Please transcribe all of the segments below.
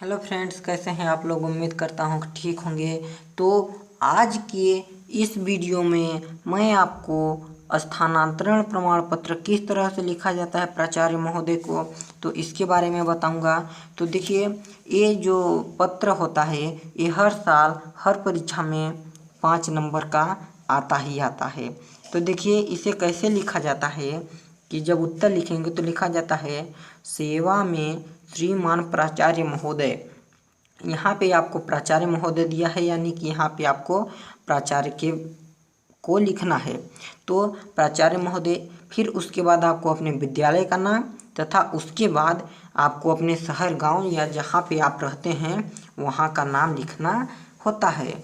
Hello friends, कैसे हैं आप लोग। उम्मीद करता हूँ कि ठीक होंगे। तो आज के इस वीडियो में मैं आपको स्थानांतरण प्रमाण पत्र किस तरह से लिखा जाता है प्राचार्य महोदय को, तो इसके बारे में बताऊंगा। तो देखिए, ये जो पत्र होता है ये हर साल हर परीक्षा में 5 नंबर का आता ही आता है। तो देखिए, इसे कैसे लिखा जाता है कि जब उत्तर लिखेंगे तो लिखा जाता है सेवा में श्रीमान प्राचार्य महोदय। यहाँ पे आपको प्राचार्य महोदय दिया है, यानी कि यहाँ पे आपको प्राचार्य के को लिखना है। तो प्राचार्य महोदय, फिर उसके बाद आपको अपने विद्यालय का नाम तथा उसके बाद आपको अपने शहर गांव या जहाँ पे आप रहते हैं वहाँ का नाम लिखना होता है।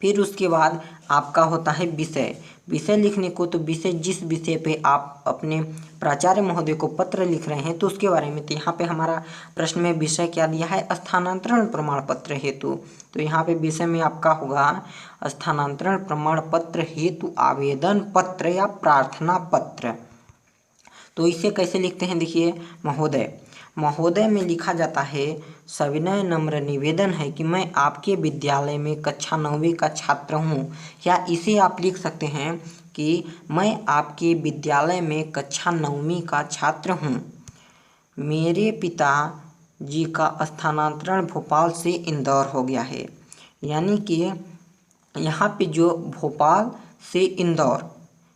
फिर उसके बाद आपका होता है विषय। विषय लिखने को, तो विषय जिस विषय पे आप अपने प्राचार्य महोदय को पत्र लिख रहे हैं तो उसके बारे में। तो यहाँ पे हमारा प्रश्न में विषय क्या दिया है, स्थानांतरण प्रमाण पत्र हेतु। तो यहाँ पे विषय में आपका होगा स्थानांतरण प्रमाण पत्र हेतु आवेदन पत्र या प्रार्थना पत्र। तो इसे कैसे लिखते हैं, देखिए, महोदय। महोदय में लिखा जाता है सविनय नम्र निवेदन है कि मैं आपके विद्यालय में कक्षा 9वीं का छात्र हूँ। या इसे आप लिख सकते हैं कि मैं आपके विद्यालय में कक्षा 9वीं का छात्र हूँ। मेरे पिता जी का स्थानांतरण भोपाल से इंदौर हो गया है। यानी कि यहाँ पे जो भोपाल से इंदौर,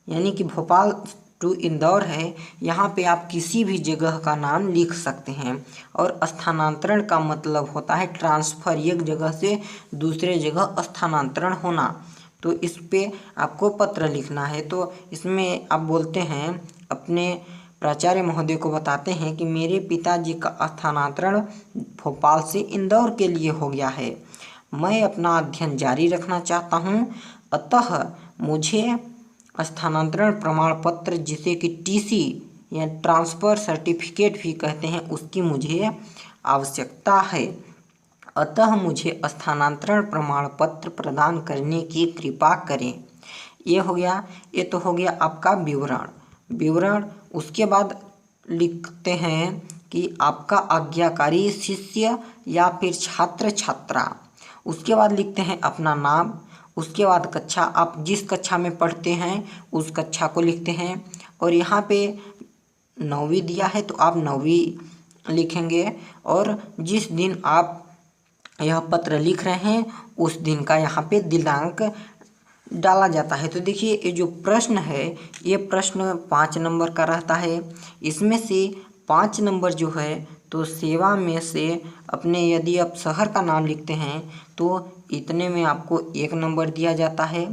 यानी कि भोपाल टू इंदौर है, यहाँ पे आप किसी भी जगह का नाम लिख सकते हैं। और स्थानांतरण का मतलब होता है ट्रांसफ़र, एक जगह से दूसरे जगह स्थानांतरण होना। तो इस पे आपको पत्र लिखना है। तो इसमें आप बोलते हैं, अपने प्राचार्य महोदय को बताते हैं कि मेरे पिताजी का स्थानांतरण भोपाल से इंदौर के लिए हो गया है। मैं अपना अध्ययन जारी रखना चाहता हूँ, अतः मुझे स्थानांतरण प्रमाण पत्र, जिसे कि टीसी या ट्रांसफ़र सर्टिफिकेट भी कहते हैं, उसकी मुझे आवश्यकता है। अतः मुझे स्थानांतरण प्रमाण पत्र प्रदान करने की कृपा करें। ये हो गया, ये तो हो गया आपका विवरण। उसके बाद लिखते हैं कि आपका आज्ञाकारी शिष्य या फिर छात्र छात्रा। उसके बाद लिखते हैं अपना नाम। उसके बाद कक्षा, आप जिस कक्षा में पढ़ते हैं उस कक्षा को लिखते हैं। और यहाँ पे 9वीं दिया है तो आप 9वीं लिखेंगे। और जिस दिन आप यह पत्र लिख रहे हैं उस दिन का यहाँ पे दिनांक डाला जाता है। तो देखिए, ये जो प्रश्न है ये प्रश्न 5 नंबर का रहता है। इसमें से 5 नंबर जो है तो सेवा में से अपने, यदि आप शहर का नाम लिखते हैं तो इतने में आपको 1 नंबर दिया जाता है।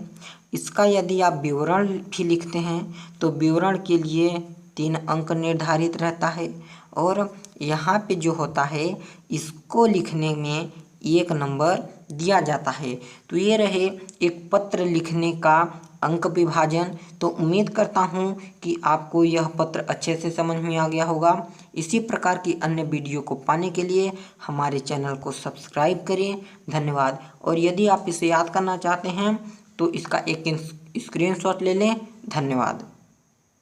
इसका यदि आप विवरण भी लिखते हैं तो विवरण के लिए 3 अंक निर्धारित रहता है। और यहाँ पे जो होता है इसको लिखने में 1 नंबर दिया जाता है। तो ये रहे एक पत्र लिखने का अंक विभाजन। तो उम्मीद करता हूँ कि आपको यह पत्र अच्छे से समझ में आ गया होगा। इसी प्रकार की अन्य वीडियो को पाने के लिए हमारे चैनल को सब्सक्राइब करें। धन्यवाद। और यदि आप इसे याद करना चाहते हैं तो इसका एक स्क्रीनशॉट ले लें। धन्यवाद।